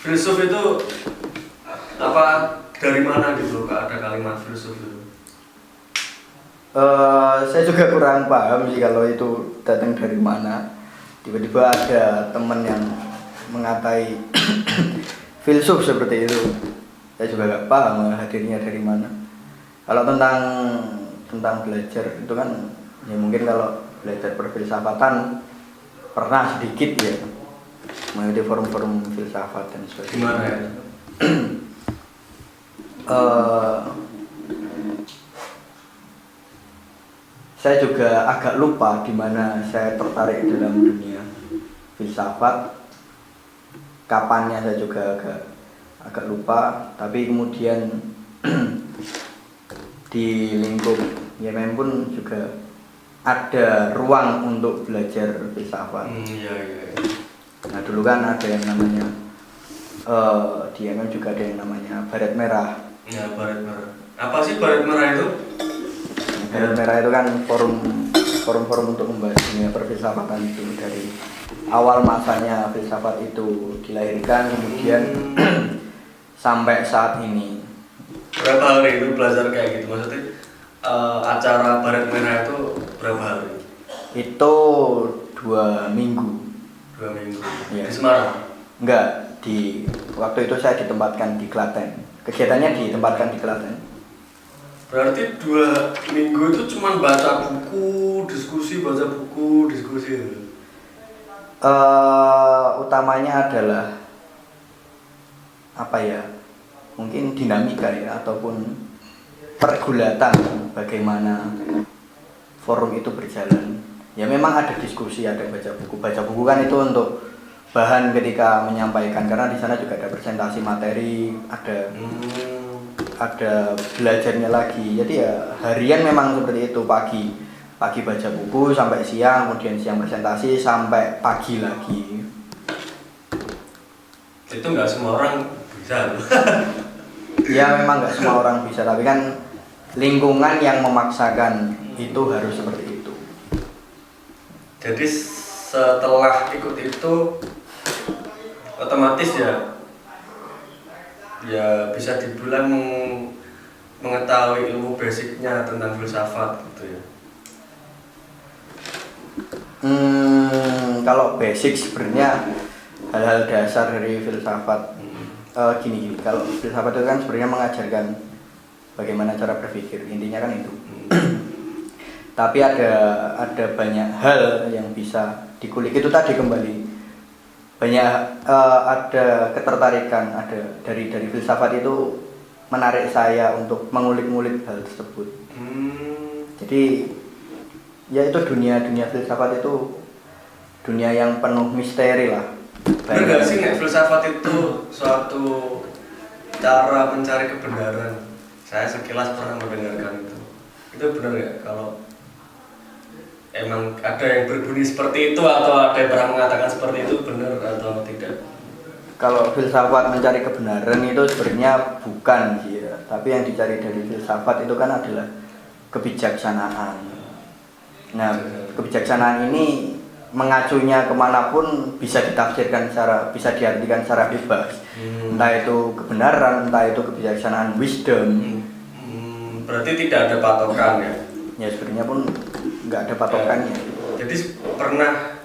filsuf itu apa, dari mana gitu Kak ada kalimat filsuf itu? Saya juga kurang paham sih kalau itu datang dari mana. Tiba-tiba ada teman yang mengatai filsuf seperti itu. Saya juga nggak paham hadirnya dari mana. Kalau tentang belajar itu kan ya mungkin kalau belajar perfilsafatan pernah sedikit ya mengikuti forum-forum filsafat dan sebagainya. Gimana ya? Saya juga agak lupa di mana saya tertarik dalam dunia filsafat. Kapannya saya juga agak lupa, tapi kemudian di lingkup YMM pun juga ada ruang untuk belajar filsafat. Iya. Nah dulu kan ada yang namanya di YMM juga ada yang namanya Baret Merah. Ya, Baret Merah. Apa sih Baret Merah itu? Baret Merah itu kan forum-forum untuk membahas dunia perfilsafatan itu dari awal masanya filsafat itu dilahirkan kemudian sampai saat ini. Berapa hari itu belajar kayak gitu? Maksudnya acara Baret Merah itu berapa hari? Itu 2 minggu. 2 minggu. Ya. Di Semarang? Enggak, waktu itu saya ditempatkan di Klaten. Kegiatannya ditempatkan di Klaten. Berarti 2 minggu itu cuma baca buku, diskusi. Utamanya adalah apa ya? Mungkin dinamika ya ataupun pergulatan bagaimana forum itu berjalan. Ya memang ada diskusi, ada baca buku. Baca buku kan itu untuk bahan ketika menyampaikan karena di sana juga ada presentasi materi, ada belajarnya lagi. Jadi ya harian memang seperti itu, pagi baca buku sampai siang, kemudian siang presentasi sampai pagi lagi. Itu nggak semua orang bisa. Ya memang nggak semua orang bisa, tapi kan lingkungan yang memaksakan itu harus seperti itu. Jadi setelah ikut itu otomatis ya bisa dibilang mengetahui ilmu basicnya tentang filsafat gitu ya. Kalau basic sebenarnya hal-hal dasar dari filsafat. Gini, kalau filsafat itu kan sebenarnya mengajarkan bagaimana cara berpikir, intinya kan itu. Tapi ada banyak hal yang bisa dikulik, itu tadi kembali banyak ada ketertarikan, ada dari filsafat itu menarik saya untuk mengulik-ngulik hal tersebut. Jadi ya itu dunia filsafat itu dunia yang penuh misteri lah. Benar nggak sih nek filsafat itu suatu cara mencari kebenaran? Saya sekilas pernah mendengarkan itu. Itu benar nggak kalau emang ada yang berbunyi seperti itu atau ada yang pernah mengatakan seperti itu, benar atau tidak? Kalau filsafat mencari kebenaran itu sebenarnya bukan sih ya, tapi yang dicari dari filsafat itu kan adalah kebijaksanaan. Nah, kebijaksanaan ini mengacunya kemanapun bisa ditafsirkan bisa diartikan secara bebas. Entah itu kebenaran, entah itu kebijaksanaan, wisdom. Berarti tidak ada patokan ya? Ya sebenarnya pun nggak ada patokannya. Jadi pernah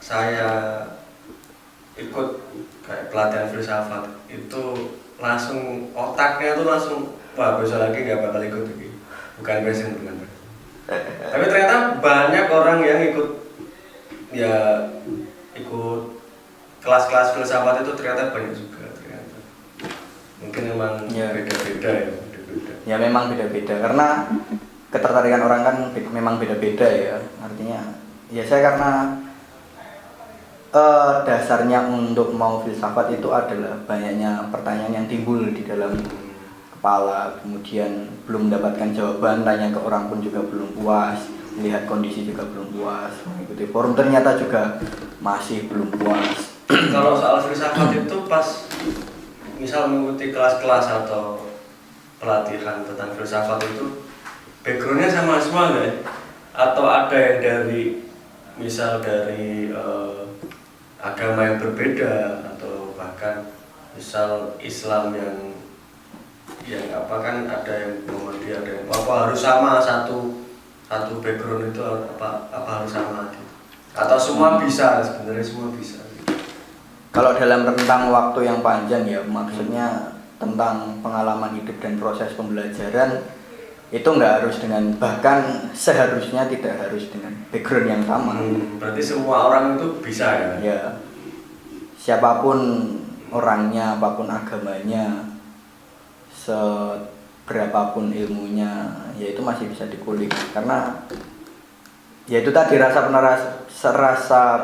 saya ikut kayak pelatihan filsafat itu langsung otaknya tuh langsung wah besok lagi nggak bakal ikut lagi, bukan passion. Tapi ternyata banyak orang yang ikut kelas-kelas filsafat itu ternyata banyak juga ternyata. Mungkin memang beda-beda ya. Ya memang beda-beda karena ketertarikan orang kan memang beda-beda ya. Artinya ya saya karena dasarnya untuk mau filsafat itu adalah banyaknya pertanyaan yang timbul di dalam kepala, kemudian belum mendapatkan jawaban, tanya ke orang pun juga belum puas, melihat kondisi juga belum puas, mengikuti forum ternyata juga masih belum puas. Kalau soal filsafat itu pas misal mengikuti kelas-kelas atau pelatihan tentang filsafat itu backgroundnya sama semua nggak? Atau ada yang dari misal dari agama yang berbeda atau bahkan misal Islam yang apa kan ada yang Muhammadiyah, ada yang apa harus sama satu background itu apa harus sama gitu. Atau semua bisa, sebenarnya semua bisa. Kalau dalam rentang waktu yang panjang ya, maksudnya tentang pengalaman hidup dan proses pembelajaran itu nggak harus dengan, bahkan seharusnya tidak harus dengan background yang sama. Berarti semua orang itu bisa ya? Ya, siapapun orangnya, apapun agamanya, seberapapun ilmunya, ya itu masih bisa dikulik. Karena ya itu tadi rasa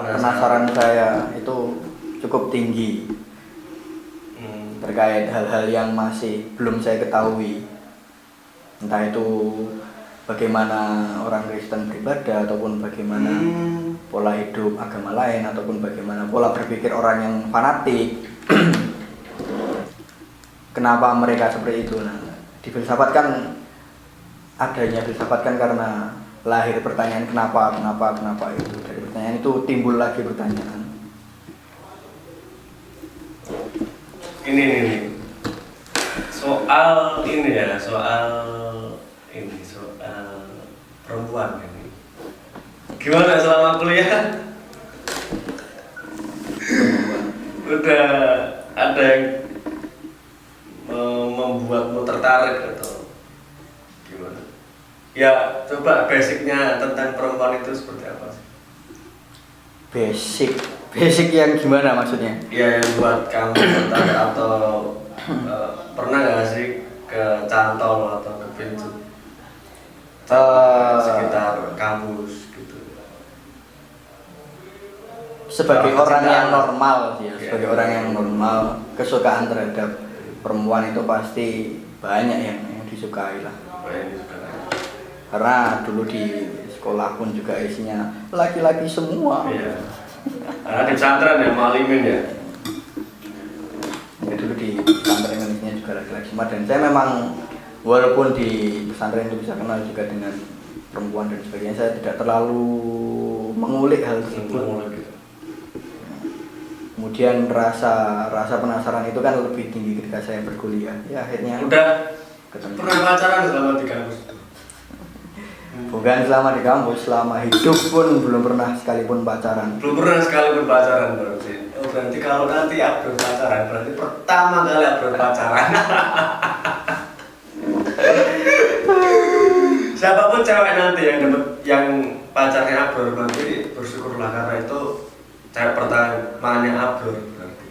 penasaran saya itu cukup tinggi terkait hal-hal yang masih belum saya ketahui, entah itu bagaimana orang Kristen beribadah, ataupun bagaimana pola hidup agama lain, ataupun bagaimana pola berpikir orang yang fanatik. Kenapa mereka seperti itu? Nah, di filsafat kan adanya filsafat kan karena lahir pertanyaan kenapa itu. Dari pertanyaan itu timbul lagi pertanyaan. Ini soal perempuan ini. Gimana selama kuliah? Udah ada yang membuatmu tertarik atau gimana? Ya, coba basicnya tentang perempuan itu seperti apa sih? Basic yang gimana maksudnya? Ya, yang buat kamu tertarik atau pernah nggak sih ke Cantol atau ke Pincut sekitar kampus gitu? Sebagai orang yang normal sih, sebagai orang yang normal, kesukaan terhadap perempuan itu pasti banyak yang disukai lah. Karena dulu di sekolah pun juga isinya laki-laki semua. Iya. Karena di pesantren ya, malimin ya. Ya dulu di pesantren isinya juga laki-laki semua, dan saya memang walaupun di pesantren itu bisa kenal juga dengan perempuan dan sebagainya, saya tidak terlalu mengulik hal tersebut. Kemudian rasa penasaran itu kan lebih tinggi ketika saya berkuliah. Ya akhirnya udah ketemu. Pernah pacaran selama di kampus? Bukan selama di kampus, selama hidup pun belum pernah sekalipun pacaran. Belum pernah sekalipun pacaran berarti. Oh, berarti kalau nanti upload pacaran berarti pertama kali upload pacaran. Siapapun cewek nanti yang pacarnya upload berarti bersyukurlah, karena itu cewek pertamanya upload berarti.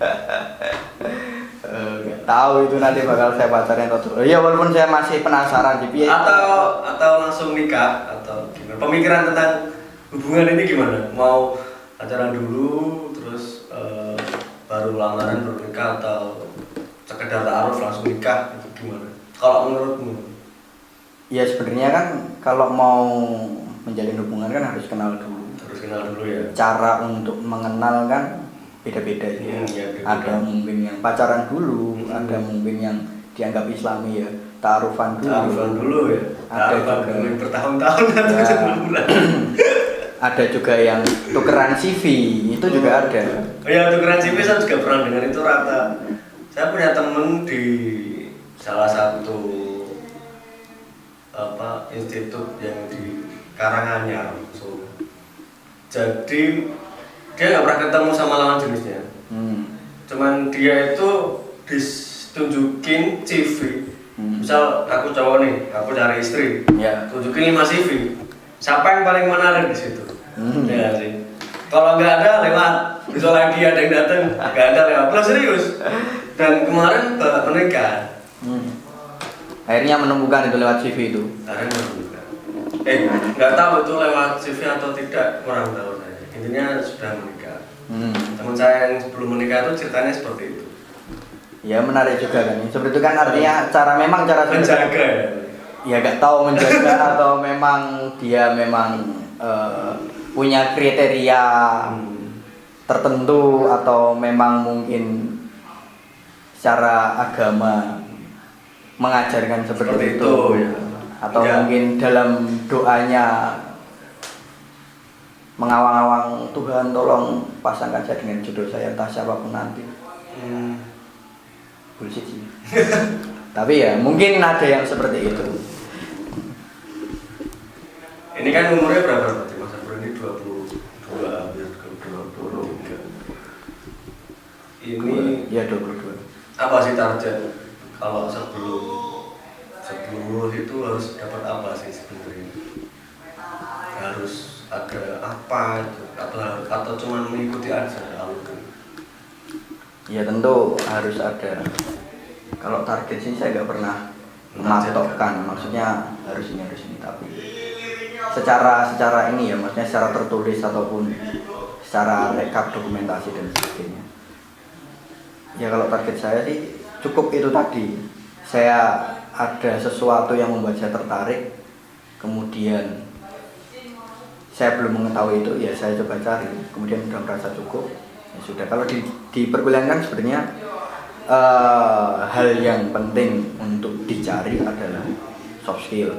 Nggak tahu itu nanti bakal saya pacaran atau ya, walaupun saya masih penasaran sih. Atau langsung nikah atau gimana? Pemikiran tentang hubungan ini gimana? Mau pacaran dulu terus baru lamaran baru nikah, atau sekedar ta'aruf langsung nikah, itu gimana? Kalau menurutmu? Ya sebenarnya kan kalau mau menjalin hubungan kan harus kenal dulu. Harus kenal dulu ya. Cara untuk mengenal kan beda-beda ya. Ya, ada mungkin yang pacaran dulu, ada mungkin yang dianggap Islami ya, ta'arufan dulu ya. Ada juga bertahun-tahun atau ya, sebulan. ada juga yang tukeran CV, itu juga ada. Oh ya, tukeran CV saya juga pernah dengar itu rata. Saya punya temen di salah satu institut yang di Karanganyar. Jadi dia nggak pernah ketemu sama lawan jenisnya. Cuman dia itu ditunjukin CV. Misal aku cowok nih, aku cari istri. Ya. Tunjukin 5 CV. Siapa yang paling menarik di situ? Ya sih. Kalau nggak ada lewat. Bisa lagi ada yang datang, nggak ada lewat. Belum serius. Dan kemarin bapak menikah. Akhirnya menemukan itu lewat CV itu. Akhirnya menemukan. Nggak tahu itu lewat CV atau tidak, kurang tahu saya. Intinya sudah menikah. Teman saya yang sebelum menikah itu ceritanya seperti itu. Ya menarik juga kan. Seperti itu kan artinya cara menjaga ya. Ya nggak tahu menjaga atau memang dia punya kriteria tertentu, atau memang mungkin secara agama mengajarkan seperti itu ya. Atau ya. Mungkin dalam doanya mengawang-awang, Tuhan tolong pasangkan saya dengan jodoh saya entah siapapun nanti. Bullshit sih. Tapi ya mungkin ada yang seperti itu. Ini kan umurnya berapa berarti Mas Bro? Ini 22 hampir 23. Ini ya 22. apa sih target kalau sebelum lulus itu harus dapat apa sih sebenarnya? Harus ada apa itu atau cuma mengikuti aja alur? Ya tentu harus ada. Kalau target sih saya nggak pernah mematokkan, maksudnya harus ini tapi secara ini ya, maksudnya secara tertulis ataupun secara rekap dokumentasi dan sebagainya. Ya kalau target saya sih cukup itu tadi. Saya ada sesuatu yang membuat saya tertarik, kemudian saya belum mengetahui itu, ya saya coba cari, kemudian sudah merasa cukup, ya sudah. Kalau di perkuliahan kan sebenarnya hal yang penting untuk dicari adalah soft skill.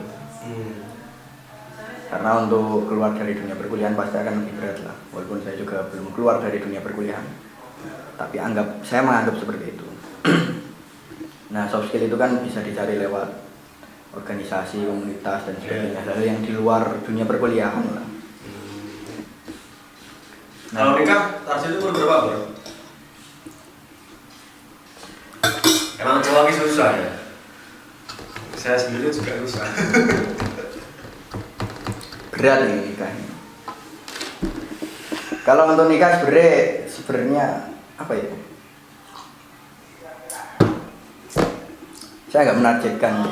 Karena untuk keluar dari dunia perkuliahan pasti akan lebih berat lah, walaupun saya juga belum keluar dari dunia perkuliahan, tapi saya menganggap seperti itu. Nah, soft skill itu kan bisa dicari lewat organisasi, komunitas dan sebagainya, hal yang di luar dunia perkuliahan lah. Kalau nikah, target itu berapa bro? Emang cowok ini susah ya? Saya sendiri juga susah. Berat ini nikah ini. Kalau untuk nikah sebenarnya apa ya? Saya nggak menargetkan